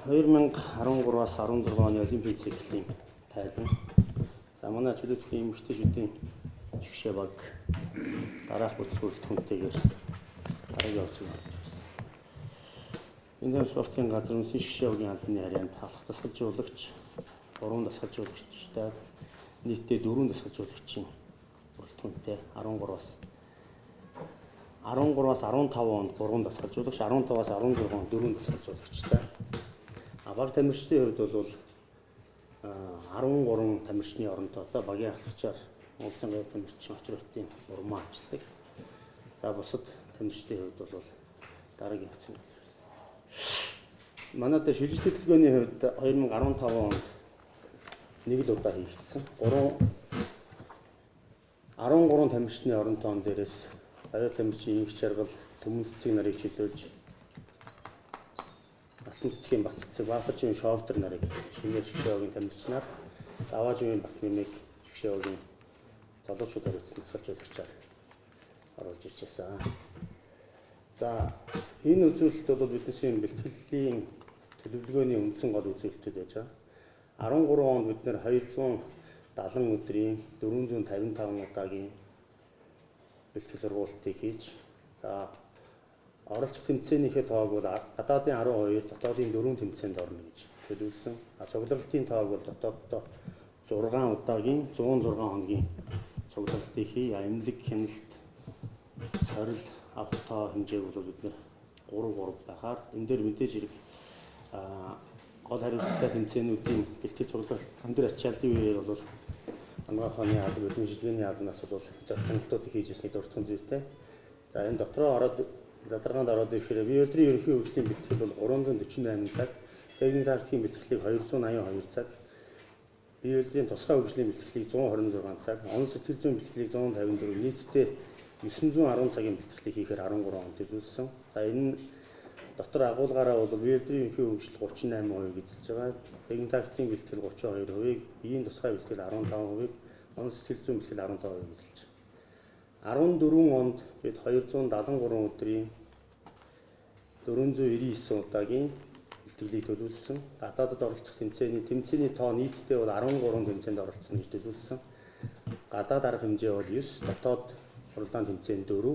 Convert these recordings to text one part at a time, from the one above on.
2013-аас 16 оны Олимпийн циклийн тайлан. За манай чөлөөтлийн эмэгтэйчүүдийн жигшээ баг дараах бүлцгүүлэлтгүйгээр дараагийн онцлог болж байна. Энэ спортын газар үндэсний жигшээ багийн албаны харьяанд халах дасгалжуулагч, 3 дасгалжуулагчтай нийтдээ 4 дасгалжуулагчийн бүрэлдэхүүнтэй 13-аас 15 онд 3 дасгалжуулагч, 15-аас 16 онд 4 дасгалжуулагчтай. Баг тамирчдын хувьд бол 13 тамирчны оронтойтой багийн халагчаар улсын гай тамирчин очролтын урмаа ажилладаг. За бусад тамирчдын хувьд бол дараагийн хэсэг. Манай дээр шилжилт хөтөлбөрийн хувьд 2015 онд нэг л удаа хийгдсэн. 13 тамирчны оронтойн дээрээс аюул тамирчин их жаргал төмөн цэцэг нарыг чөлөөлж алтан цэцгийн бат цэцэг Баатарчин шовтер нарыг шинээр жигшээ багийн тамирчнаар Даваажмын Батнэмийг жигшээ багийн залуучуудаар үзсэн дасгалжуулагчаар оруулж ирж байсан. За энэ үзүүлэлт бол бидний бэлтгэлийн төлөвлөгөөний үндсэн гол үзүүлэлтүүд байж байгаа. 13 онд бид нэр 270 өдрийн 455 удаагийн бэлтгэл сургуулийг хийж, за оролцох тэмцээнийхээ тоог бол гадаадын 12, дотоодын 4 тэмцээнд орно гэж төлөвлөсөн. Цугларалтын тоог бол дотооддоо 6 удаагийн 106 хоногийн цугларалтыг хий. Эмнэлэг, хяналт, сорил авах тоо хэмжээг бол бид нэр 3 байхаар энэ дээр мэдээж хэрэг гол хариуцлагатай тэмцээнүүдийн бэлтгэл цугларалт хамтран ачааллын үеэр бол Ангаханы албан хөдөлмөрийн албанаас бол захиргаалтуудыг хийж ирсний дурдсан зүйтэй. За энэ дотроо ороод задаргаанд ороод ирэхээр бие өдрийн ерөнхий хөгжлийн бэлтгэл бол 348 цаг, техник тактикийн бэлтгэлийг 282 цаг, бие өдрийн тусгай хөгжлийн бэлтгэлийг 126 цаг, он сэтгэл зүйн бэлтгэлийг 154, нийтдээ 910 цагийн бэлтгэлийг хийхээр 13 он төлөвлөсөн. За энэ дотор агуулгаараа бол бие өдрийн ерөнхий хөгжил 38% эзэлж байгаа. Техник тактикийн бэлтгэл 32%, биеийн тусгай бэлтгэл 15%, он сэтгэл зүйн бэлтгэл 15% эзэлж байгаа. 14 онд бид 273 өдрийн 499 удаагийн бэлтгэлийг төлөвлөсөн. Гадаадд оролцох тэмцээний тоо нийтдээ бол 13 тэмцээнд оролцсон гэж төлөвлөсөн. Гадаад арга хэмжээ бол 9, дотоод уралдаан тэмцээн 4,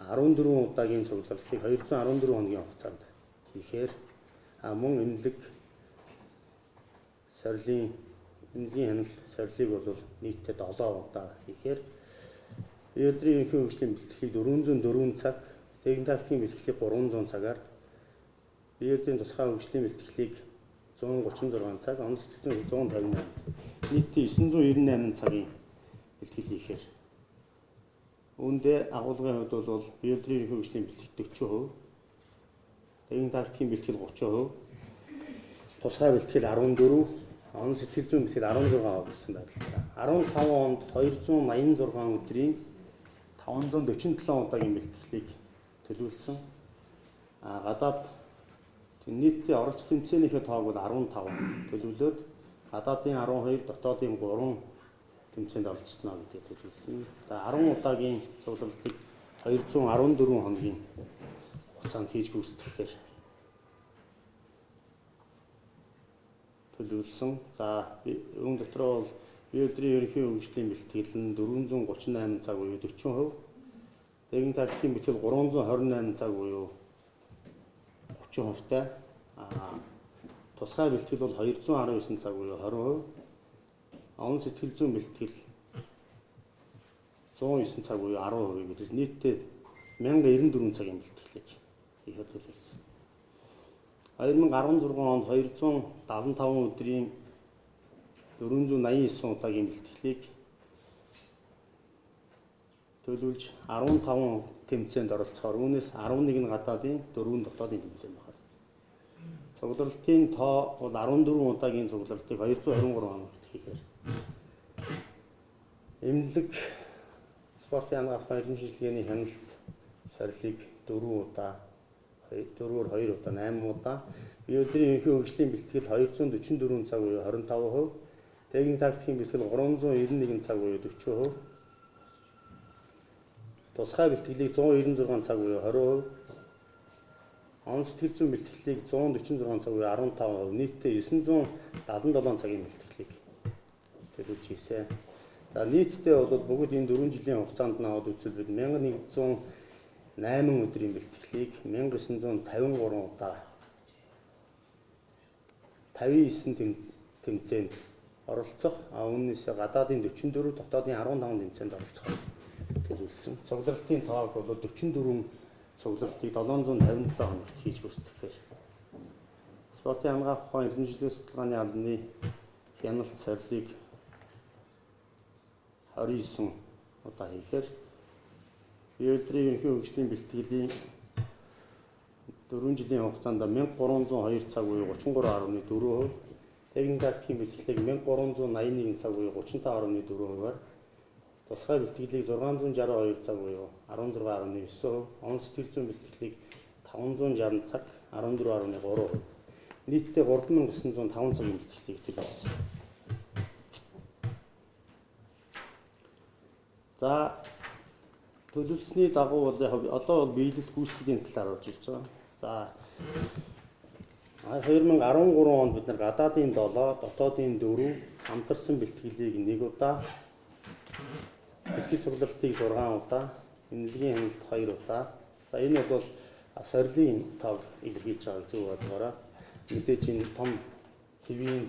14 удаагийн цугларалтыг 214 хоногийн хугацаанд хийхээр мөн эмнэлэг, сорилын хяналт, сорилыг бол нийтдээ 7 удаа хийхээр бие өдрийн ерөнхий хөгжлийн бэлтгэлийг 404 цаг, техник тактикийн бэлтгэлийг 300 цагаар, бие өдрийн тусгай хөгжлийн бэлтгэлийг 136 цаг, он сэтгэлийн 158 цаг, нийтдээ 998 цагийн бэлтгэл хийхээр үүндээ агуулгын хувьд бол бие өдрийн ерөнхий хөгжлийн бэлтгэл 40%, техник тактикийн бэлтгэл 30%, тусгай бэлтгэл 14%, он сэтгэл зүйн бэлтгэл 16% гэсэн байдлаар 15 онд 286 өдрийн 547 удаагийн бэлтгэлийг төлөвлөсөн. Гадаад нийтдээ оролцох тэмцээнийхээ тоог бол 15 төлөвлөөд гадаадын 12, дотоодын 3 тэмцээнд оролцсноо гэдэг төлөвлөсөн. За 10 удаагийн цугларалтыг 214 хоногийн хугацаанд хийж гүйцэтгэхээр төлөвлөсөн. За үүн дотроо бол бие өдрийн ерөнхий хөгжлийн бэлтгэл нь 438 цаг буюу 40%, техник тактикийн бэлтгэл 328 цаг буюу 30%-тай, тусгай бэлтгэл бол 219 цаг буюу 20%, он сэтгэл зүйн бэлтгэл 109 цаг буюу 10% гэж нийтдээ 1094 цагийн бэлтгэлийг хийхэд төлөвлөсөн. 2016 онд 275 өдрийн 489 удаагийн бэлтгэлийг төлөвлөж 15 тэмцээнд оролцохоор үүнээс 11 нь гадаадын, 4 нь дотоодын тэмцээн байна. Цугларалтын тоо бол 14 удаагийн цугларалтыг 223 хоногт хийхээр эмнэлэг, спортын ангаах шилжлэгээний хяналт, сорилыг 4 удаа, 4-өр 2 удаа 8 удаа, бие өдрийн ерөнхий хөгжлийн бэлтгэл 244 цаг буюу 25%, техник тактикийн бэлтгэл 391 цаг буюу 40%, тусгай бэлтгэлийг 196 цаг буюу 20%, Он сэтгэл зүйн бэлтгэлийг 146 цаг буюу 15%, нийтдээ 977 цагийн бэлтгэлийг төлөвлөж хийсэн. За нийтдээ бол бүгд энэ 4 жилийн хугацаанд наваад үзвэл бид 1108 өдрийн бэлтгэлийг 1953 удаа 59 тэмцээнд оролцох, үүнээс гадаадын 44, дотоодын 15 тэмцээнд оролцох төлөвлөсөн. Цугларалтын тоог бол 44 цугларалтыг 757 хоногт хийж гүйцэтгэх. Спортын хамгаалах ухааны эрдэмтдийн судалгааны албаны хяналт сорилыг 29 удаа хийхээр бие үйлдвэрийн ерөнхий хөгжлийн бэлтгэлийн 4 жилийн хугацаанд 1302 цаг буюу 33.4%, техник тактикийн бэлтгэлийг 1381 цаг буюу 35.4%-аар, тусгай бэлтгэлийг 662 цаг буюу 16.9%, он сэтгэл зүйн бэлтгэлийг 560 цаг 14.3%, нийтдээ 3905 цагийн бэлтгэлийг төлөвлөсөн. За төлөвлөсний дагуу бол одоо биелэл гүйцэтгэлийн талаар орж ирж байгаа. За 2013 онд бид нар гадаадын 7, дотоодын 4 хамтарсан бэлтгэлийг 1 удаа, бэлтгэл цугларалтыг 6 удаа, эмнэлгийн хяналт 2 удаа. За энэ бол сорилын тоог илэрхийлж байгааг зөв ойлгоорой. Мэдээж энэ том ТV-ийн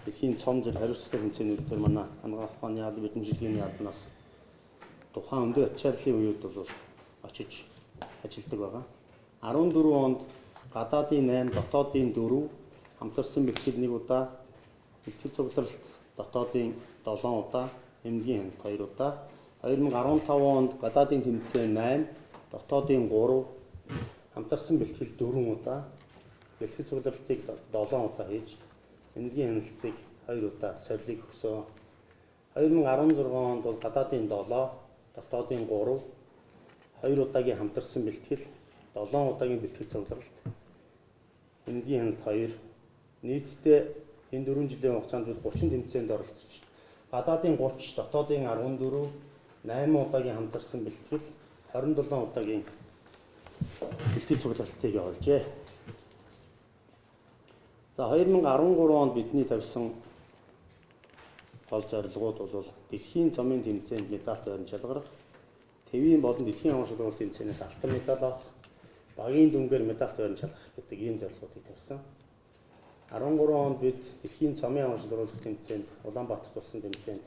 дэлхийн цом зэрэг хариуцлагатай тэмцээнүүд төр манай хамгаалах ухааны яад мэдрэмжлэгийн яаднаас тухайн өндөр ачааллын үед бол очиж ажилладаг байгаа. 14 онд гадаадын 8, дотоодын 4 хамтарсан бэлтгэл 1 удаа, бэлтгэл цугларалт дотоодын 7 удаа, эмнэлгийн хяналт 2 удаа. 2015 онд гадаадын тэмцээн 8, дотоодын 3 хамтарсан бэлтгэл 4 удаа, бэлтгэл цугларалтыг 7 удаа хийж, эмнэлгийн хяналтыг 2 удаа сорилыг өгсөн. 2016 онд бол гадаадын 7, дотоодын 3, 2 удаагийн хамтарсан бэлтгэл, 7 удаагийн бэлтгэл цугларалт, эмнэлгийн хяналт 2, нийтдээ энэ 4 жилийн хугацаанд бид 30 тэмцээнд оролцож, гадаадын 30, дотоодын 14, 8 удаагийн хамтарсан бэлтгэл, 27 удаагийн бэлтгэл цугларалтыг явуулжээ. За 2013 онд бидний тавьсан гол зорилгууд бол дэлхийн цомын тэмцээнд медальт барин шалгарах, ТV-ийн болон дэлхийн аван шалгуулалт тэмцээнээс алтан медаль авах, багийн дүнгээр медальт барин шалгах гэдэг ийм зорилгоодыг тавьсан. 13 онд бид дэлхийн цомын аван шалгуулалт тэмцээнд Улаанбаатарт болсон тэмцээнд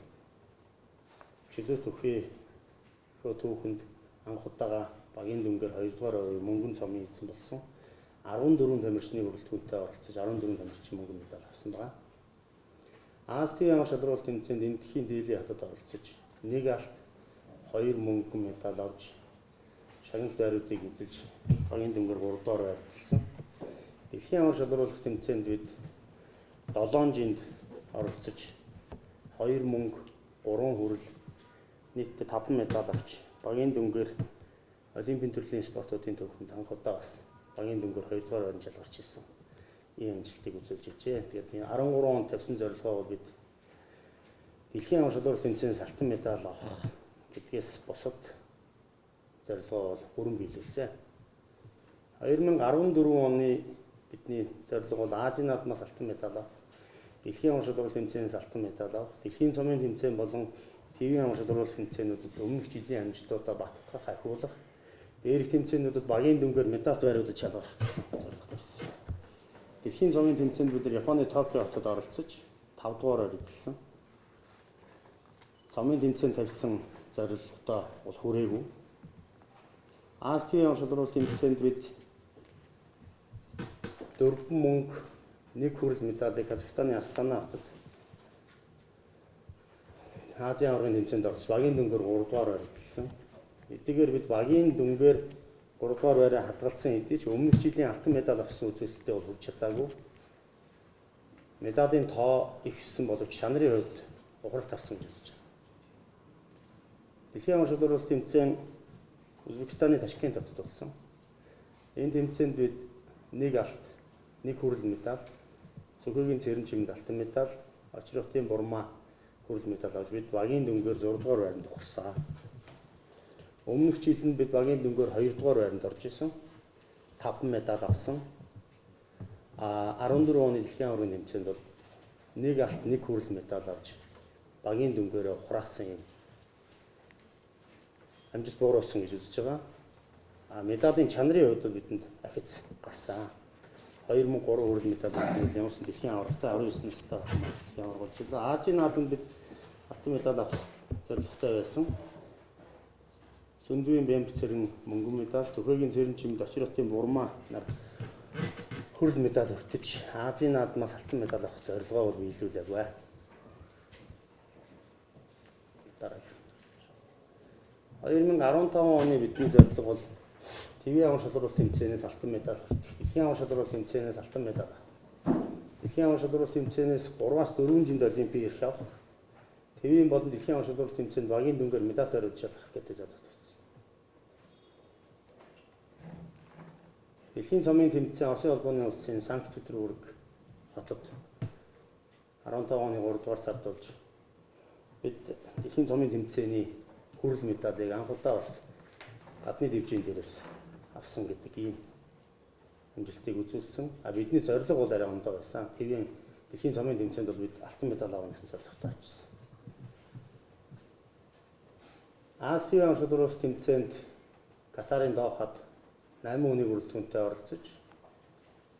чөлөөт түүхэнд анх удаага багийн дүнгээр 2 дугаар ойр мөнгөн цомын эзэн болсон. 14 тамирчны бүрэлдэхүүнтэй оролцож 14 тамирчин мөнгөн медаль авсан байна. Азийн аван шалгуулалт тэмцээнд Индийн Дели хотод оролцож 1 алт, 2 мөнгөн медаль авч шагналт байруудыг эзэлж багийн дүнгээр 3 дугаар байрлалсан. Дэлхийн аван шалгуулалт тэмцээнд бид 7 жинд оролцож 2 мөнгө, 3 хүрэл, нийтдээ 5 медаль авч багийн дүнгээр олимпийн төрлийн спортуудын төвхөнд анх удаа бас багийн дүнгээр 2 дугаар байранд шалгарч ирсэн. Ийм амжилтыг үзүүлж ижээ. Тэгээд 13 онд тавьсан зорилгоо бол бид дэлхийн аван шалгуулалт тэмцээнээс алтан медаль авах гэдгээс бусад зорилгоо бол бүрэн биелүүлсэн. 2014 оны бидний зорилго бол Азийн наадмаас алтан медаль авах, дэлхийн аван шалгуулалт тэмцээнээс алтан медаль авах, дэлхийн цомын тэмцээн болон ТV-ийн аван шалгуулалт тэмцээнүүдэд өмнөх жилийн амжилтуудаа баттгах, ахиулах, дээрх тэмцээнүүдэд багийн дүнгээр медаль байруудад шалгарах гэсэн зорилго тавьсан. Дэлхийн цомын тэмцээнд бид Японы Токио хотод оролцож 5 дугаараар эзэлсэн. Цомын тэмцээнд тавьсан зорилгодоо бол хүрээгүй. Азийн аван шалгуулалт тэмцээнд бид 4 мөнгө, 1 хүрэл медалийг Казахстаны Астана хотод Азийн аваргын тэмцээнд оролцож багийн дүнгээр 3 дугаараар эзэлсэн. Эдгээр бид багийн дүнгээр 3 дугаар байраа хадгалсан хэдий ч өмнөх жилийн алтан медаль авсан үзүүлэлтэд бол хүрч чадаагүй. Медалийн тоо ихсэн боловч шанарын хувьд ухралт авсан гэж үзэж байна. Дэлхийн аван шалгуулалт тэмцээн Узбекистаны Ташкент хотод болсон. Энэ тэмцээнд бид 1 алт, 1 хүрэл медаль, Цүнхээгийн цэрэн чимэнд алтан медаль, Очротын Бурма хүрэл медаль авч бид багийн дүнгээр 6 дугаар байранд ухарсан. Өмнөх жилд бид багийн дүнгээр 2 дугаар байранд орж исэн. 5 медаль авсан. 14 оны дэлхийн аваргын тэмцээнд бол 1 алт 1 хүрэл медаль авч багийн дүнгээрээ хураасан юм амжилт бууруулсан гэж үзэж байгаа. Медалийн чанарын хувьд бидэнд ахиц гарсан. 2003 хүрэл медаль авсан ямарсан дэлхийн аваргатай 19 настай дэлхийн аварга болж байгаа. Азийн наадамд бид алтан медаль авах зорилготой байсан. Сүндвийн Бямб цэрэн мөнгөн медаль, Зөвхөгийн цэрэн чимд Очиротын Бурмаа нар хүрэл медаль өртөж Азийн наадмаас алтан медаль авах зорилгоо биелүүлэв. Дараагийн 2015 оны бидний зорилго бол ТV аван шалгаруулалт тэмцээнээс алтан медаль авах. Дэлхийн аван шалгаруулалт тэмцээнээс алтан медаль авах. Дэлхийн аван шалгаруулалт тэмцээнээс 3-аас 4 жинд олимпик ирэх авах. ТV-ийн болон дэлхийн аван шалгаруулалт тэмцээнд багийн дүнгээр медаль бариуд шалгах гэдэг зорилго тавьсан. Дэлхийн цомын тэмцээн Оросын холбооны улсын Санкт Петербург хотод 15 оны 3 дугаар сард болж бид дэлхийн цомын тэмцээний хүрэл медалийг анх удаа бас гадны дэвжээний дээрээс авсан гэдэг ийм амжилтыг үзүүлсэн. Бидний зорилго бол арай ондоо байсан. ТV-ийн дэлхийн цомын тэмцээнд бол бид алтан медаль авах гэсэн зорилготой очсон. Азийн аван шалгаруулалт тэмцээнд Катарын Дохад 8 өний бүрэлдэхүүнтэй оролцож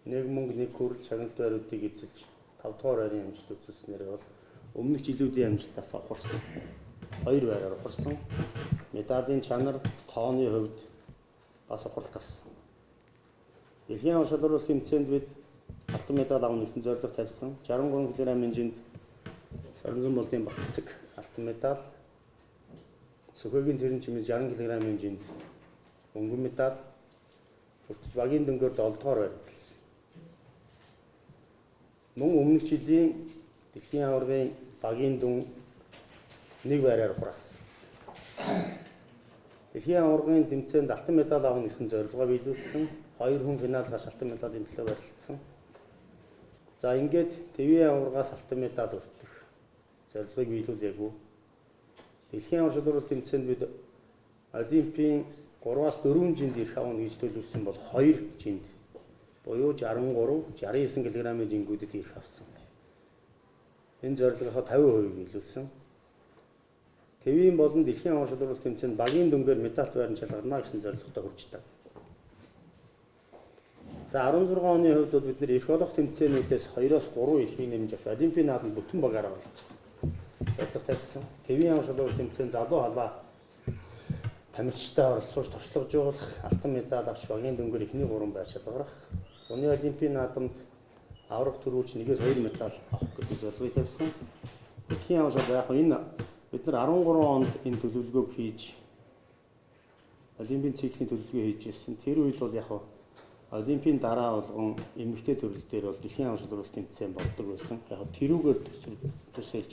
1 мөнгө 1 хүрэл шагналт байруудыг эзэлж 5 дугаар байрын амжилт үзүүлснээр бол өмнөх жилүүдийн амжилтаас ухарсан. 2 байраар ухарсан. Медалийн чанар, тооны хувьд бас ухралт гарсан. Дэлхийн аван шалгаруулалт тэмцээнд бид алтан медаль авах гэсэн зорилго тавьсан. 63 кг хэмжээнд Сорнзон болдын Батцэг алтан медаль, Зөвхөгийн цэрэн чимээс 60 кг хэмжээнд мөнгөн медаль, хүртэж багийн дүнгээр 7 дугаар байр эзэлсэн. Мөн өмнөх жилийн дэлхийн аваргын багийн дүн 1 байраар хураасан. Дэлхийн аваргын тэмцээнд алтан медаль авах гэсэн зорилгоо биелүүлсэн. 2 хүн финал гаш алтан медалийн төлөө барилдсан. За ингээд ТV аваргаас алтан медаль өртөх зорилгыг биелүүлээгүй. Дэлхийн аван шалгаруулалт тэмцээнд бид Олимпийн 3-аас 4 жинд ирэх авна гэж төлөвлөсөн бол 2 жинд буюу 63, 69 кг-ийн жингүүдэд ирэх авсан. Энэ зорилгынхаа 50% биелүүлсэн. ТV-ийн болон дэлхийн аван шалгаруулалт тэмцээнд багийн дүнгээр медаль байран шалгарна гэсэн зорилготой хүрч таг. За 16 оны хувьд бол бид нэр эрх олох тэмцээнүүдээс 2-оос 3 эрхийг нэмж авч Олимпийн наадамд бүтэн багаараа оролцсон. Зорилго тавьсан. ТV-ийн аван шалгаруулалт тэмцээнд залуу халаа тамирчтай оролцуулж туршлагажуулах, алтан медаль авч багийн дүнгээр эхний 3 байр шалгарах. Зуны Олимпийн наадамд аврах төрүүлж 1-2 медаль авах гэдэг зорилгыг тавьсан. Дэлхийн аван шалгаруулалт яг энэ бид нар 13 онд энэ төлөвлөгөөг хийж Олимпийн циклийн төлөвлөгөө хийж ирсэн. Тэр үед бол яг Олимпийн дараа болгон эмэгтэй төрөл дээр бол дэлхийн аван шалгаруулалт тэмцээн болдог байсан. Яг тэрүүгээр төсөөлж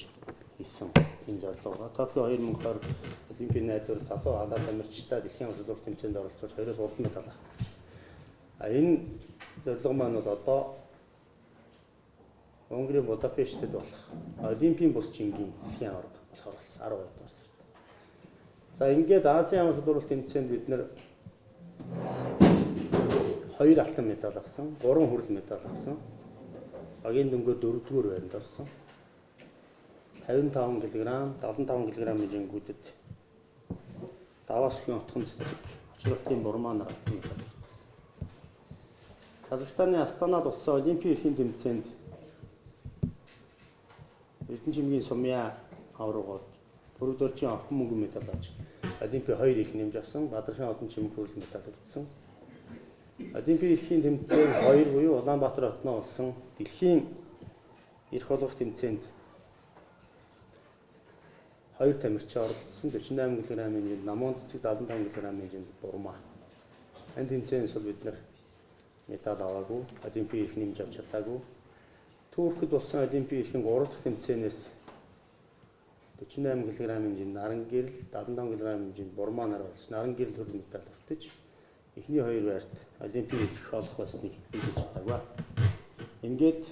хийсэн энэ зорилгоо. Токио 2020 Олимпийн найдвар залуу халаа тамирчтай дэлхийн аван шалгаруулалт тэмцээнд оролцож 2-оос 3 медаль авах. Энэ зорилго маань бол одоо Унгарийн Будапештэд болох Олимпийн бус жингийн дэлхийн аварга болохоор 12 дугаар сард. За ингээд Азийн аван шалгаруулалт тэмцээнд бид нэр 2 алтан медаль авсан, 3 хүрэл медаль авсан. Багийн дүнгээр 4-р байранд орсон. 55 кг, 75 кг-ийн жингүүдэд даваас өхийн отхон цэцэг Очиротын Бурмаа нар алтан медаль авсан. Казахстаны Астанад болсон Олимпийн эрхийн тэмцээнд Эрдэнэ чимгийн Сумья аварга дөрөв дөржин авах мөнгөн медаль авч Олимпийн 2 эрх нэмж авсан. Бадрахын одон чимэг хүрэл медаль авсан. Олимпийн эрхийн тэмцээн 2 буюу Улаанбаатар хотноо болсон дэлхийн эрх олох тэмцээнд 2 тамирчин оролцсон. 48 кг хэмжээнд Намуун цэцэг, 75 кг хэмжээнд Бурмаа. Энэ тэмцээнээс бол бид нар медаль аваагүй, Олимпийн эрх нэмж авч чадаагүй. Туркид болсон Олимпийн эрхийн 3 дахь тэмцээнээс 48 кг хэмжээнд Наран гэрэл, 75 кг хэмжээнд Бурмаа нар болсон. Наран гэрэл хүрэл медаль автаж эхний 2 байрт Олимпийн эрх олох байсныг биелүүлж чадаагүй. Ингээд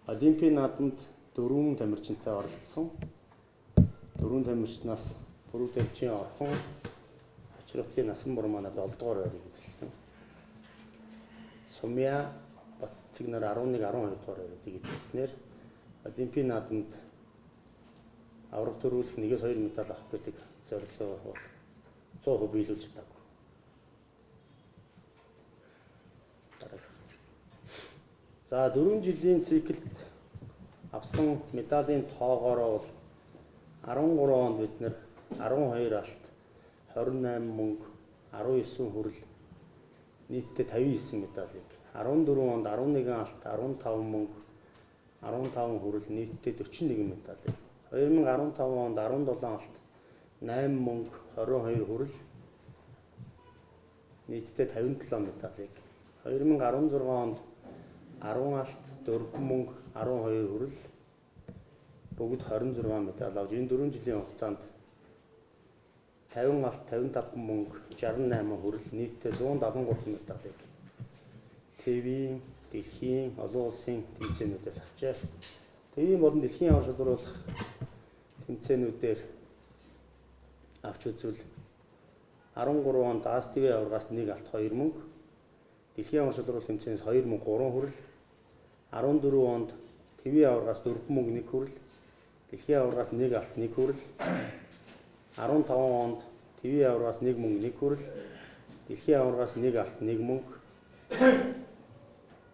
Олимпийн наадамд 4 тамирчинтай оролцсон. 4 тамирчнаас Бүрэг Давжийн Орхон, Очиротын Насан Бурмаа нар 7 дугаар байрыг эзэлсэн. Сумья Батцэгнэр 11, 12 дугаар ирээдийг эзэлснээр Олимпийн наадамд авраг төрүүлэх 1-2 медаль авах гэдэг зорилгоо бол 100% биелүүлж чадаагүй. За 4 жилийн циклд авсан медалийн тоогоороо бол 13 онд бид нэр 12 алт, 28 мөнгө, 19 хүрэл нийтдээ 59 медалийг, 14 онд 11 алт, 15 мөнгө, 15 хүрэл нийтдээ 41 медалийг, 2015 онд 17 алт, 8 мөнгө, 22 хүрэл нийтдээ 57 медалийг, 2016 онд 10 алт, 4 мөнгө, 12 хүрэл бүгд 26 медаль авч энэ 4 жилийн хугацаанд 50 алт, 55 мөнгө, 68 хүрэл нийтдээ 173 медалийг ТV-ийн, дэлхийн, олон улсын тэмцээнүүдээс авчээ. ТV-ийн болон дэлхийн аварга шалгаруулах тэмцээнүүдээр авч үзвэл 13 онд АСТV аваргаас 1 алт, 2 мөнгө, дэлхийн аварга шалгаруулах тэмцээнээс 2 мөнгө, 3 хүрэл, 14 онд ТV аваргаас 4 мөнгө, 1 хүрэл, дэлхийн аваргаас 1 алт, 1 хүрэл, 15 онд ТV аваргаас 1 мөнгө, 1 хүрэл, дэлхийн аваргаас 1 алт, 1 мөнгө,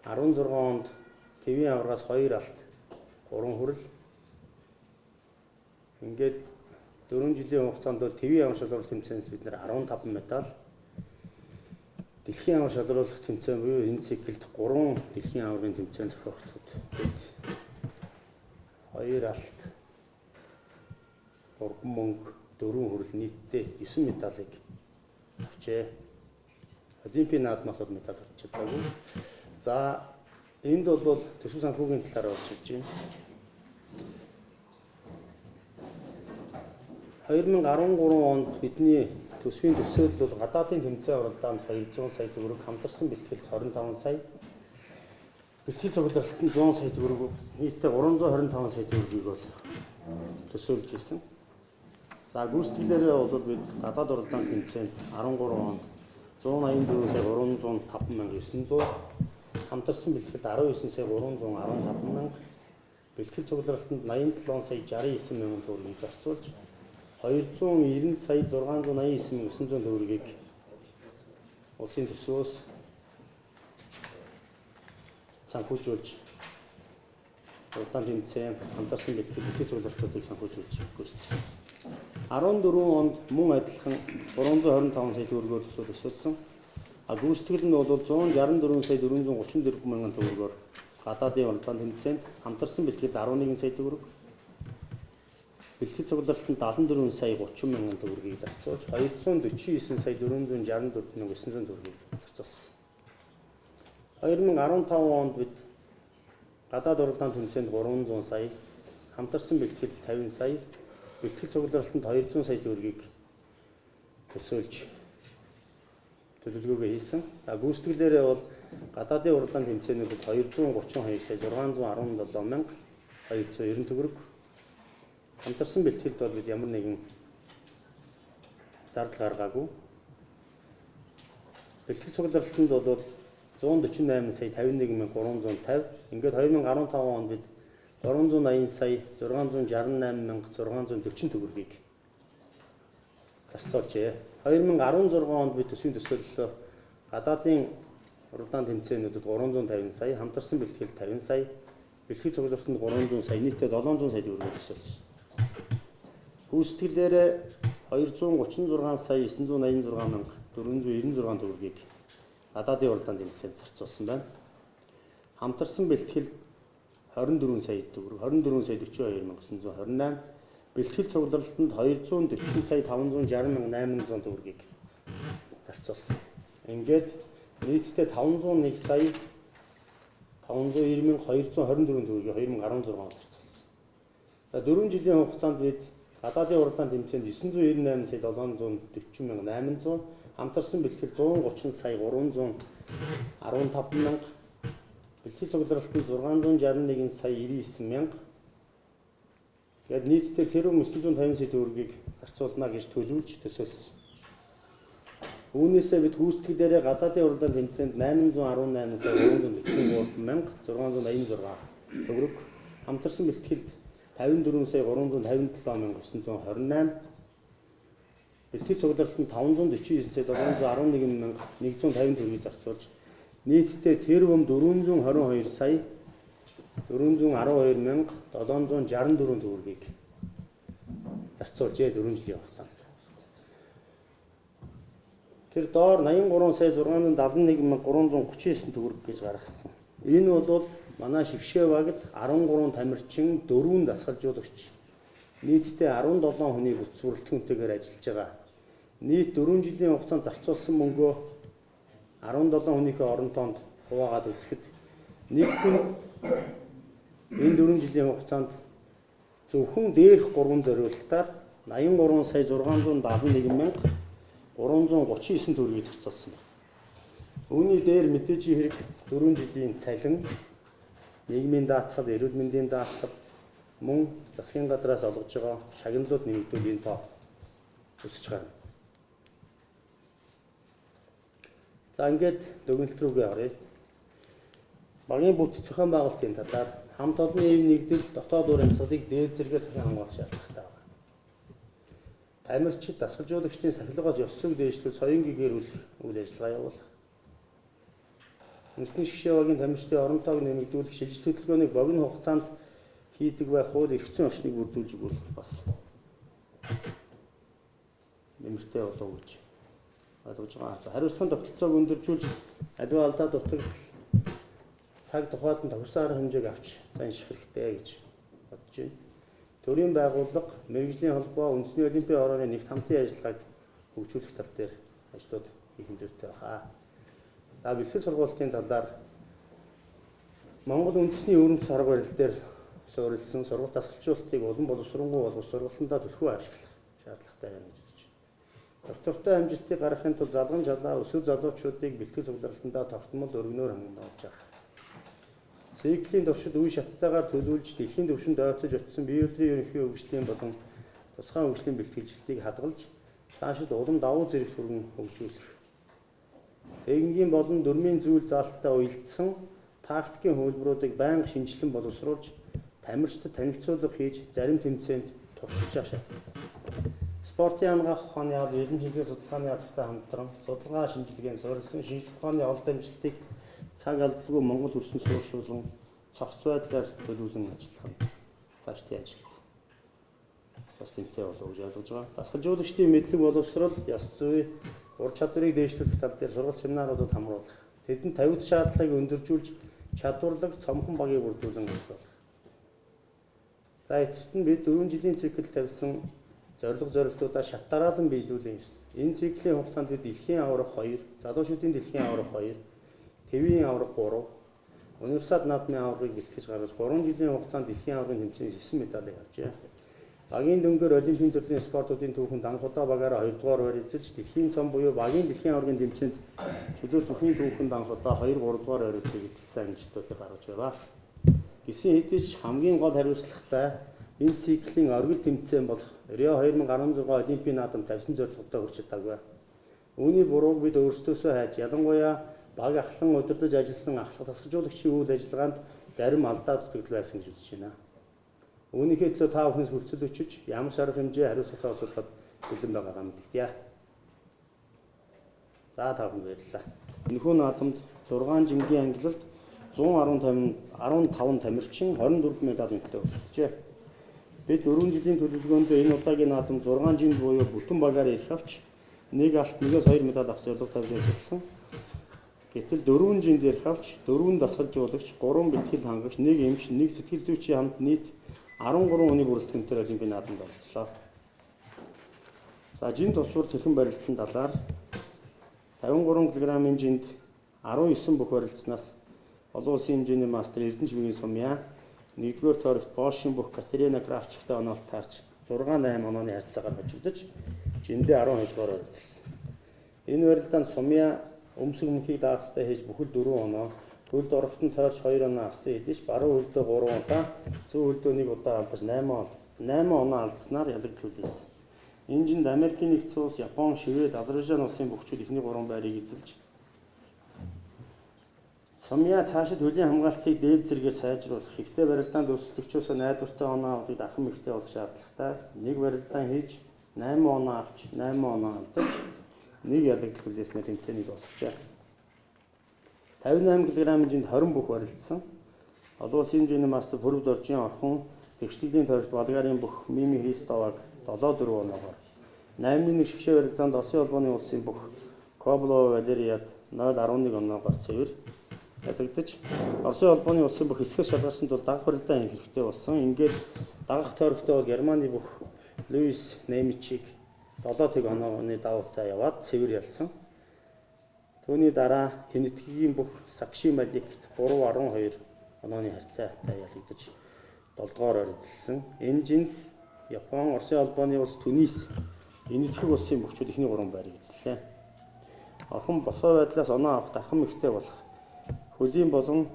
16 онд ТV аваргаас 2 алт, 3 хүрэл. Ингээд 4 жилийн хугацаанд бол ТV аварга шалгаруулах тэмцээнээс бид нэр 15 медаль, дэлхийн аварга шалгаруулах тэмцээн буюу энэ циклд 3 дэлхийн аваргын тэмцээн зохиогдоход бид 2 алт, 3 мөнгө, 4 хүрэл нийтдээ 9 медалийг авчээ. Олимпийн наадмаас бол медаль авч чадаагүй. За энд бол төсөв санхүүгийн талаар болж байна. 2013 онд бидний төсвийн төсөөлөл бол гадаадын тэмцээн оролдоонд 200 сая төгрөг, хамтарсан бэлтгэлд 25 сая, бэлтгэл цугларалтанд 100 сая төгрөг, нийтдээ 325 сая төгрөгийг бол төсөөлж ирсэн. За гүйцэтгэлээрээ бол бид гадаад оролдоонд тэмцээнд 13 онд 184 сая 305 мянга 900, хамтарсан бэлтгэлд 19 сая 315 мянга, бэлтгэл цугларалтанд 87 сая 69 мянган төгрөгийг зарцуулж 290 сая 689 мянга 900 төгрөгийг улсын төсвөөс санхүүжүүлж урдаан тэмцээн, хамтарсан бэлтгэл цуглартуудыг санхүүжүүлж гүйцэтгэсэн. 14 онд мөн адилхан 325 сая төгрөгөөр төсөөлсөн. Гүйцэтгэл нь бол 164 сая 434 мянган төгрөгөөр гадаадын уралдаан тэмцээнд, хамтарсан бэлтгэл 11 сая төгрөг, бэлтгэл цуглартанд 74 сая 30 мянган төгрөгийг зарцуулж 249 сая 464 мянга 900 төгрөгийг зарцуулсан. 2015 онд бид гадаад уралдаан тэмцээнд 300 сая, хамтарсан бэлтгэл 50 сая, бэлтгэл цугларалтанд 200 сая төгрөгийг төсөөлж төлөвлөгөөгөө хийсэн. Гүйцэтгэлээрээ бол гадаадын уралдаан тэмцээнүүдэд 232 сая 617 мянга 290 төгрөг, хамтарсан бэлтгэлд бол бид ямар нэгэн зардал гаргаагүй. Бэлтгэл цугларалтанд бол 148 сая 51 мянга 350. Ингээд 2015 онд бид 380 сая 668 мянга 640 төгрөгийг зарцуулжээ. 2016 онд бид төсвийн төсөөллөө гадаадын уралдаан тэмцээнүүдэд 350 сая, хамтарсан бэлтгэл 50 сая, бэлтгэл цуглартанд 300 сая, нийтдээ 700 сая төгрөгийг төсөөлсөн. Гүйцэтгэлээрээ 236 сая 986 мянга 496 төгрөгийг гадаадын уралдаан тэмцээнд зарцуулсан байна. Хамтарсан бэлтгэл 24 сая төгрөг, 24 сая 42 мянга 928, бэлтгэл цугларалтанд 240 сая 560 мянга 800 төгрөгийг зарцуулсан. Ингээд нийтдээ 501 сая 590 мянга 224 төгрөгийг 2016 онд зарцуулсан. За 4 жилийн хугацаанд бид гадаадын уралдаан тэмцээнд 998 сая 740 мянга 800, хамтарсан бэлтгэл 130 сая 315 мянга, бэлтгэл цугларалтанд 661 сая 99 мянга. Тэгээд нийтдээ тэрүүн 950 сая төгрөгийг зарцуулна гэж төлөвлөж төсөөлсөн. Үүнээсээ бид гүйцэтгэх дээрээ гадаадын уралдаан тэмцээнд 818 сая 343,386 төгрөг, хамтарсан бэлтгэлд 54 сая 357,928, бэлтгэл цуглаалтанд 549 сая 711,150 төгрөгийг зарцуулж нийтдээ тэр бом 422 сая 412,764 төгрөгийг зарцуулжээ 4 жилийн хугацаанд. Тэр доор 83 сая 671,339 төгрөг гэж гаргасан. Энэ бол манай шигшээ багт 13 тамирчин, 4 дасгалжуулагч, нийтдээ 17 хүний бүрэлдэхүүнтэйгээр ажиллаж байгаа. Нийт 4 жилийн хугацаанд зарцуулсан мөнгөө 17 хүнийхээ оронтоонд хуваагаад үзэхэд нийтдээ энэ 4 жилийн хугацаанд зөвхөн дээрх 3 зориулалтаар 83 сая 671,339 төгрөгийг зарцуулсан байна. Үүний дээр мэдээж хэрэг 4 жилийн цалин, нийгмийн даатгал, эрүүл мэндийн даатгал, мөн засгийн газраас олгож байгаа шагналууд нэмэгдүүл энэ тоо өсөж гарна. За ингээд дүгнэлт рүүгээ оръё. Багийн бүтэц зохион байгуулалтын талаар хамт олонны эв нэгдэл дотоод уур амьсгалыг дээд зэргээр сахин хамгаалах шаардлагатай байна. Тамирчид, дасгалжуулагчдын сахилгал ёс зүйг дээшлүүлж соён гэгэрүүлэх үйл ажиллагаа явуулах. Үндэсний шгшээ багийн тамирчдын оронтойг нэмэгдүүлэх, шилжилт хөдөлгөөнийг богино хугацаанд хийдэг байх хууль эрх зүйн орчныг бүрдүүлж өгөх бас нэмэртэй болов гэж ойлгож байгаа. Хариуцлагын тогтолцоог өндөржүүлж аливаа алдаа дутагдал цаг тухайд нь тохирсон арга хэмжээг авч занших хэрэгтэй гэж бодож байна. Төрийн байгууллага, мэргэжлийн холбоо, үндэсний олимпийн орооны нэгт хамтын ажиллагааг хөгжүүлэх тал дээр ажлууд хийх хэмжээтэй байна. За бэлтгэл сургалтын талаар Монгол үндэсний өрөмс арга барил дээр суурилсан сургалт дасгалжуулалтыг улам боловсронгуй болгож сургалтандаа төлхөө ашиглах шаардлагатай байна гэж үзэж байна. Доктортой амжилтыг гаргахын тулд залгамж алаа өсвөр залуучуудыг бэлтгэл цуглаалтандаа тогтмол өргөнөөр хангуулж байгаа. Циклийн туршид үе шаттайгаар төлөвлөж дэлхийн түвшинд ойртож очсон бие өдрийн ерөнхий хөгжлийн болон тусгай хөгжлийн бэлтгэлжилтийг хадгалж цаашид улам давуу зэрэгт хүргэн хөгжүүлэх. Техникийн болон дүрмийн зүйл заалттай уялдсан тактикийн хөлбөрүүдийг байнга шинжилэн боловсруулж тамирчдад танилцуулга хийж зарим тэмцээнд туршиж ашиг. Спортын ангаах ухааны ял эрдэнэ чиглэлийн судалгааны албатай хамтран судалгаа шинжилгээнд суурилсан шинжлэх ухааны олд амжилтыг цаг алдалгүй Монгол хөрсөн сууршуулан цогц байдлаар төлөвлөн ажиллах нь цаашдын ажилд бас тэмтэй болов гэж ойлгож байгаа. Дасгалжуулагчдын мэдлэг боловсрол, ёс зүй, ур чадварыг дээшлүүлэх тал дээр сургалт семинаруудад хамруулах, тэдэнд тавигд шаардлагыг өндөржүүлж чадварлаг цомхон багийг бүрдүүлэн ажиллах. За эцэст нь бид 4 жилийн цикл тавьсан зорилгоудаа шат дараалан биелүүлэн ирсэн. Энэ циклийн хугацаанд бид дэлхийн аварга 2, залуучуудын дэлхийн аварга 2, Тэвийн аварга 3, универсиад наадмын аваргыг бэлтгэж гаргаж 3 жилийн хугацаанд дэлхийн аваргын тэмцээний 9 медалийг авчээ. Багийн дөнгөөр олимпийн төрлийн спортуудын түүхэнд анх удаа багаараа 2 дугаар байр эзэлж дэлхийн цом буюу багийн дэлхийн аваргын тэмцээнд чөлөө түүхийн түүхэнд анх удаа 2, 3 дугаар байруудыг эзэлсэн амжилтуудыг гаргаж байгаа. Гисэн хэдий ч хамгийн гол хариуцлагатай энэ циклийн оргил тэмцээн болох Рио 2016 олимпийн наадамд тавьсан зорилготой хүрч чадаагүй. Үүний бурууг бид өөрсдөөсөө хайж, ялангуяа баг ахлан удирдах ажилласан ахлах дасгалжуулагчийн үйл ажиллагаанд зарим алдаа дутагдал байсан гэж үзэж байна. Үүнийхээ төлөө та бүхнээс хүлцэл өчөж, ямар арга хэмжээ хариуцлага олгоход бэлэн байгаагаа мэдгдээ. За та бүхэнд баярлалаа. Энэхүү наадамд 6 жингийн ангилалд 115 тамирчин 24 медаль өнтэй өрсөлдөжээ. Бид 4 жилийн төлөвлөгөөнд энэ удаагийн наадам 6 жинд буюу бүтэн багаар ирэх авч нэг алт, нэгээс 2 медаль авах зорилго тавьж ажилласан. Гэтэл 4 жинд ирэх авч 4 дасгалжуулагч, 3 бэлтгэл хангагч, 1 эмч, 1 сэтгэл зүйчийн хамт нийт 13 хүний бүрэлдэхүүнтэй олимпийн наадамд оролцлоо. За жинд тусвар цэхэн барилдсан талаар 53 кг-ын жинд 19 бүх барилдсанаас олон улсын хэмжээний мастер Эрдэнэ чимээгийн Сумья 1-р тойрогт Бошин бүх Катерина Кравчигтай онолт таарч 6-8 онооны харьцаагаар хожигдож жиндээ 12-р оролцсон. Энэ барилдаанд Сумья өмсөг мөнхийг даацтай хийж бүхэл 4 оноо, хөлд орохтон тойрч 2 оноо авсан хэдий ч баруун хөлдөө 3 удаа, зүүн хөлдөө 1 удаа алдаж 8 оноо алдснаар ялагдлуулсан. Энэ жинд Америкийн нэгдсэн улс, Япон, Швед, Азербайджан улсын бүхчүүд ихний 3 байрыг эзэлж Сумья цаашид хөлийн хамгаалтыг дээд зэргээр сайжруулах, ихтэй барилдаанд өрсөлдөгчөөс найдвартай оноо авахыг дахин ихтэй болох шаардлагатай. Нэг барилдаан хийж 8 оноо авч 8 оноо алдаж нэг ялагдал хүлээснээр тэмцээнийг дуусгажээ. 58 кг хэмжээнд 20 бүх барилдсан. Олон улсын хэмжээний мастер Пүрв Доржийн орхон тэгшлийн тойрогт Болгарын бүх Мими Христоваг 7-4 оноогоор 8-1 шгшээ барилдаанд Оросын холбооны улсын бүх Кобло Валериад 0-11 оноогоор цэвэр ялагдаж Оросын холбооны улсын бүх хэсгээс шалгарсан тул дагах барилдаан хийх хэрэгтэй болсон. Ингээд дагах тойрогтой бол Германы бүх Луис Немичиг 7 онооны давуутай яваад цэвэр ялсан. Түүний дараа Хэнэтгийн бүх Сакши Маликт 3-12 онооны харьцаатай ялагдаж 7-дугаар эзэлсэн. Энэ жинд Япон, Оросын холбооны улс, Түнис, Энэтхэг улсын бүхчүүд ихний 3 байрыг эзэллээ. Орхон босоо байдлаас оноо авах дархан ихтэй болох хөлийн болон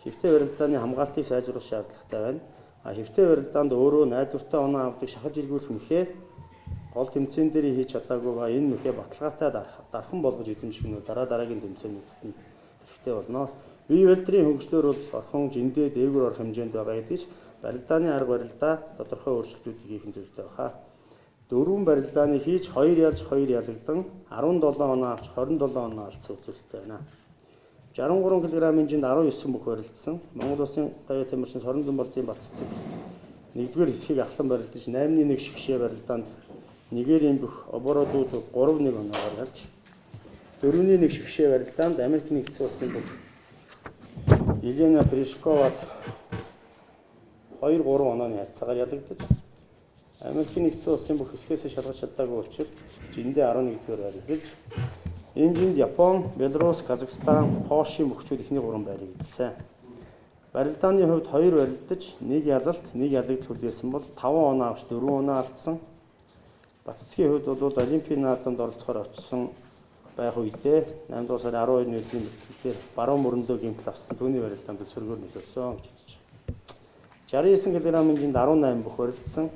хэвтэй барилдааны хамгаалтыг сайжруулах шаардлагатай байна. Хэвтэй барилдаанд өөрөө найдвартай оноо авдаг шахаж эргүүлэх мэхээ гол тэмцээн дээр хийж чадаагүй ба энэ мэхээ баталгаатай дархан болгож эзэмшгэнүү дараагийн тэмцээнүүдэд нь хэрэгтэй болно. Бие барилдрын хөгжлөөр бол орхон жиндээ дээгүүр орох хэмжээнд байгаа гэдгийг барилдааны арга барилдаа тодорхой өөрчлөлтүүд хийх зүйтэй байна. 4 барилдааны хийж 2 ялж 2 ялагдан 17 оноо авч 27 оноо алдсан үзүүлэлттэй байна. 63 кг хэмжээнд 19 бүх барилдсан. Монгол улсын гая тамирчин Сорон Зумбалдын Батцэг 1-р хэсгийг ахлан барилдаж 8-1 шгшээ барилдаанд Нигерийн бүх оборудууд 3-1 оноогоор ялж 4-1 шгшээ барилдаанд Америк нэгдсэн улсын бүх Елена Пришковад 2-3 онооны харьцаагаар ялагдаж Америкийн нэгдсэн улсын бүх хэсгээс шалгаж чадаагүй учраас жиндээ 11-р байр эзэлж энэ жинд Япон, Беларусь, Казахстан, Польшийн бүхчүүд ихний 3 байрыг эзэлсэн. Барилдааны хувьд 2 барилдаж, 1 ялалт, 1 ялагдал хүлээсэн бол 5 оноо авч 4 оноо алдсан. Батцгийн хувьд бол Олимпийн наадамд оролцохоор очсон байх үедээ 8 дугаар сарын 12-ны өдрийн бэлтгэлээр баруун мөрөндөө гэмтэл авсан түүний барилдаанд цөргөөр нөлөөлсөн гэж үзэж. 69 кг хэмжээнд 18 бүх барилдсан.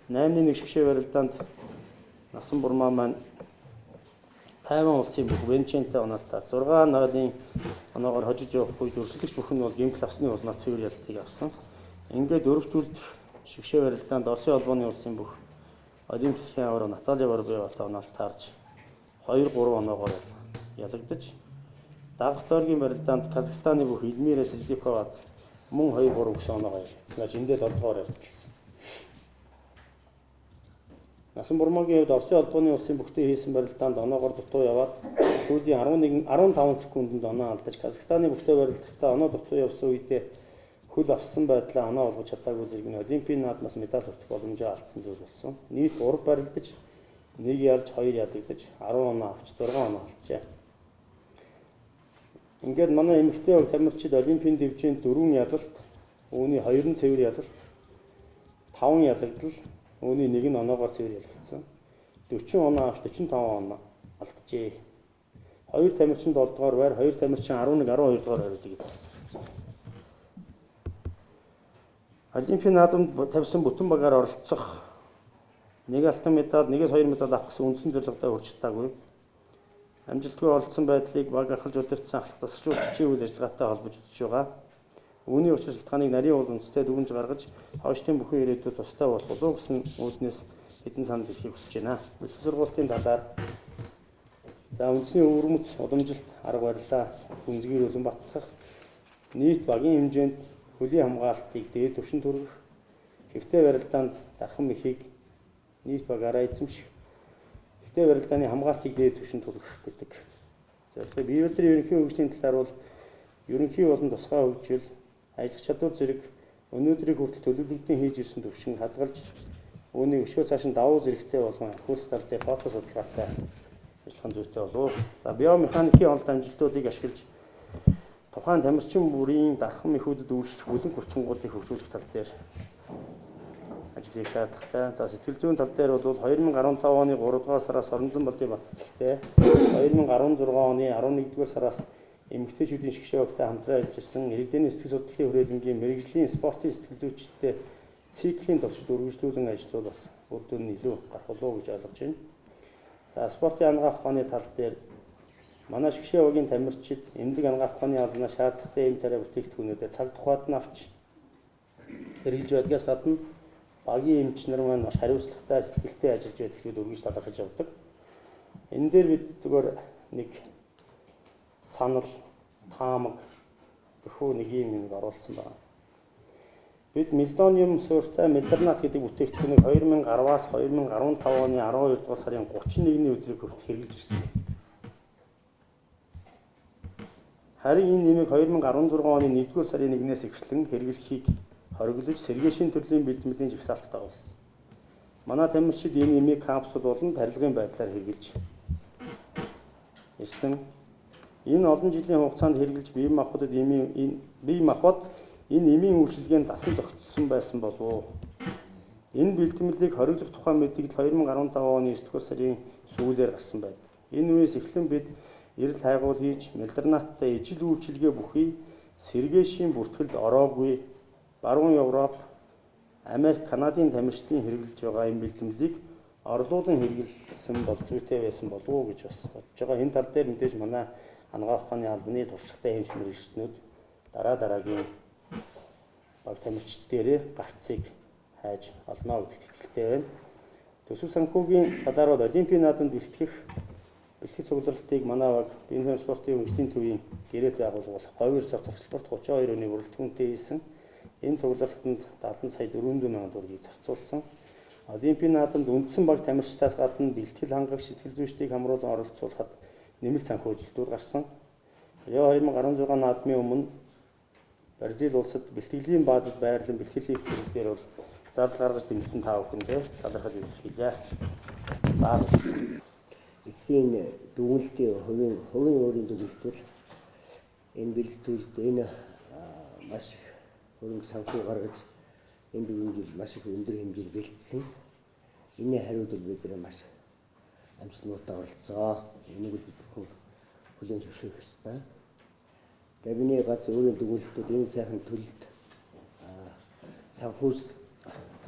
8-1 шгшээ барилдаанд насан бурмаа маань Тайван улсын бүх Венчентэй оноотой 6-0-ын оноогоор хожиж явах үед өрсөлдөгч бүхэн бол гэмтэл авсны улмаас цэвэр ялтыг авсан. Ингээд дөрөвдүгээр шгшээ барилдаанд Оросын холбооны улсын бүх Олимпийн аваар Наталья Воробьеватай оноолт таарж 2-3 оноогоор ялагдаж дагах тойргийн барилдаанд Казахстаны бүх Эльмира Сыздиковад мөн 2-3 гэсэн оноогоор ялагдсанаар жиндээ 7-дугаар явуулсан. Насан бурмаагийн хувьд Оросын холбооны улсын бүхтэй хийсэн барилдаанд оноогоор дутуу яваад сүүлийн 15 секундэд оноо алдаж Казахстаны бүхтэй барилдахдаа оноо дутуу явсан үедээ хөл авсан байдлаа оноо олгож чадаагүй зэрэг нь Олимпийн наадмаас медаль хүртэх боломжоо алдсан зүйл болсон. Нийт 3 барилдаж, 1 ялж, 2 ялагдаж, 10 оноо авч 6 оноо алджээ. Ингээд манай эмэгтэй баг тамирчид Олимпийн дэвжээнд 4 ялалт, үүний 2 нь цэвэр ялалт, 5 ялагдал, үүний 1 нь оноогоор цэвэр ялагдсан. 40 оноо авч 45 оноо алджээ. 2 тамирчин 7 дугаар байр, 2 тамирчин 11, 12 дугаар байруудыг эзэлсэн. Олимпийн наадамд тавьсан бүтэн багаар оролцох 1 алтан медаль, 1-2 медаль авах гэсэн үндсэн зорилгодоо хүрч чадаагүй. Амжилтгүй оролцсон байдлыг баг ахалж удирдсан ахлах тасалж хүчин үйл ажиллагаатай холбож үзэж байгаа. Үүний учир шалтгааныг нарийн уул үндэстэй дүгнж гаргаж хойштын бүхэн ирээдүйд тустай болох болов гэсэн үүднээс хэдэн санал хэлхийг хүсэж байна. Бэлтгэл сургуулийн талаар үндэсний өвөрмөц уламжилт арга барилаа гүнзгийрүүлэн баттгах нийт багийн хэмжээнд хөлийн хамгаалтыг дээд түвшинд хүргэх, хэвтэй барилдаанд дархан мэхийг нийт багаараа эзэмших, хэвтэй барилдааны хамгаалтыг дээд түвшинд хүргэх гэдэг. Тэгэхээр бие барилдрын ерөнхий хөгжлийн талаар бол ерөнхий болон тусгай хөгжил, ажиллах чадвар зэрэг өнөөдрийг хүртэл төлөвлөгдсөн хийж ирсэн түвшин хадгалж, үүнийг өшөө цааш нь давуу зэрэгтэй болгон ахиулах тал дээр фото судалгаатай ажиллах зүйтэй болов. За биомеханикийн олд амжилтуудыг ашиглаж тухайн тамирчин бүрийн дархан мэхүүдэд үйлчлэх бүлэг хүчингуудыг хөгжүүлэх тал дээр ажил хийх шаардлагатай. За сэтгэл зүйн тал дээр бол 2015 оны 3 дугаар сараас Соронзонбалдын Батцэгтэй 2016 оны 11-р сараас эмэгтэйчүүдийн шгшээ багтай хамтран ажилласан иргэдийн сэтгэл судлалын хүрээлэнгийн мэрэгжлийн спортын сэтгэл зүйчдтэй циклийн туршид үргэлжлүүлэн ажиллаул бас үр дүн нь илүү гарах болов гэж ойлгож байна. За спортын ангаах ухааны тал дээр манай шгшээ уугийн тамирчид эмнэлэг ангаах ухааны албанаас шаардлагатай эм тариа бүтээгдэхүүнүүдэд цаг тухайд нь авч хэрэгжилж байдгаас гадна багийн эмч нар маань маш хариуцлагатай сэтгэлтэй ажиллаж байдаг гэдгийг өргөж талархаж явдаг. Энэ дээр бид зөвхөн нэг санал, таамаг бүхүү нэг юм оруулсан байна. Бид мелдониум суурьтай мелдернат гэдэг бүтээгдэхүүнийг 2010-аас 2015 оны 12 дугаар сарын 31-ний өдрийг хүртэл хэрэгжилж ирсэн байдаг. Харин энэ нэмийг 2016 оны 1-р сарын 1-ээс эхлэн хэрэглэхийг хориглож сэргээшийн төрлийн бэлтгэлийн жагсаалтад агуулсан. Манай тамирчид энэ нэмийг капсул болон тарилгын байдлаар хэрэгжилж ирсэн. Энэ олон жилийн хугацаанд хэрэгжилж бие махбодод энэ эмийн үйлчилгээнд дасан зохицсон байсан болов. Энэ бэлтгэлийг хориглох тухай мэдээлэл 2015 оны 9-р сарын сүүлээр гарсан байдаг. Энэ үеэс эхлэн бид эрэл хайгуул хийж мелдернаттай ижил үйлчилгээ бүхий сэргээшийн бүртгэлд ороогүй баруун Европ, Америк, Канадын тамирчдын хэрэгжилж байгаа энэ бэлтгэлийг орлуулан хэрэглэсэн бол зүйтэй байсан болов уу гэж бас бодож байгаа. Энэ тал дээр мэдээж манай ангаах ухааны албаны туршлагатай эмч мэргэжчнүүд дараагийн баг тамирчид дээрээ гарцыг хайж олно гэдэгт итгэлтэй байна. Төсөв санхүүгийн талаар бол Олимпийн наадамд бэлтгэх цугларалтыг манай баг биеийн спортын хөгжлийн төвийн гэрээт байгуулах говьр сар цогцлборт 32 оны бүрэлдэхүүнтэй хийсэн. Энэ цугларалтанд 70 сая 400 мянган төгрөгийг зарцуулсан. Олимпийн наадамд үндсэн баг тамирчдаас гадна бэлтгэл хангах сэтгэл зүйчдийг хамруулан оролцуулахад нэмэлт санхүүжилтүүд гарсан. Рио 2016 наадмын өмнө Бразил улсад бэлтгэлийн баазад байрлан бэлтгэл хийх зэрэг дээр бол зардал гаргаж дэмжсэн та бүхэндээ талархал илэрхийлье. Эцсийн дүгнэлтийн хувийн өөрийн дүгнэлтээр энэ бэлтгэлд энэ маш хөрөнгө санхүү гаргаж энэ дүгнэлт маш их өндөр хэмжээнд бэлтсэн. Энийн хариуд бол бид маш амжилттай оролцоо. Энийг бид хүлээн зөвшөөрөх ёстой. Табины гац өөрийн дүгнэлтүүд энэ сайхан төлөлд санхүүс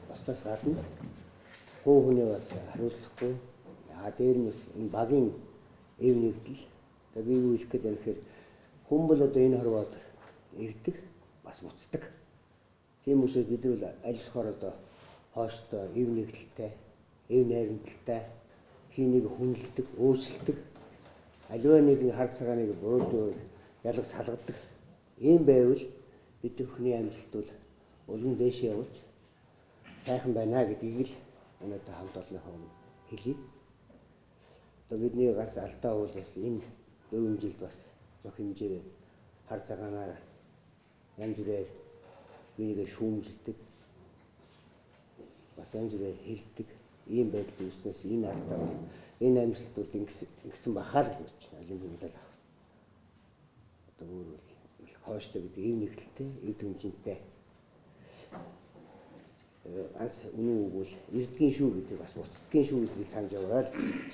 баснаас гадна хүн бас хариуцлагагүй. Дээрнээс энэ багийн эв нэгдэл би юу хэлэх гээд байна гэхээр хүн бол одоо энэ хорвоод ирдэг бас буцдаг. Тийм учраас бид бол аль болохоор одоо хооштой эв нэгдэлтэй, эв найрамдалтай хийнийг хүндэлдэг, өөрчилдөг, аливаа нэгэн хар цагааныг буруу ялгаж салгадаг. Ийм байвал бид бүхний амжилт бол улам дээшээ явж сайхан байна гэдгийг л өнөөдөр хамт олонныхоо хэлье. Одоо бидний ганц алдаа бол бас энэ 4 жилд бас зөх хэмжээ хар цагаанаар янз бүрээр биегээ шүүмжилдэг, бас янз бүрээр хэлдэг ийм байдал үүснээс энэ алдаа бол энэ амжилт бол ингэсэн бахаа л гэж олимпийн медаль авах. Одоо өөр бол хооштой гэдэг ийм нэгдэлтэй, эв хэмжинтэй. Ганц үнэн үг бол эрдгийн шүү гэдэг бас буцдгийн шүү гэдгийг санаж яваарай л гэж.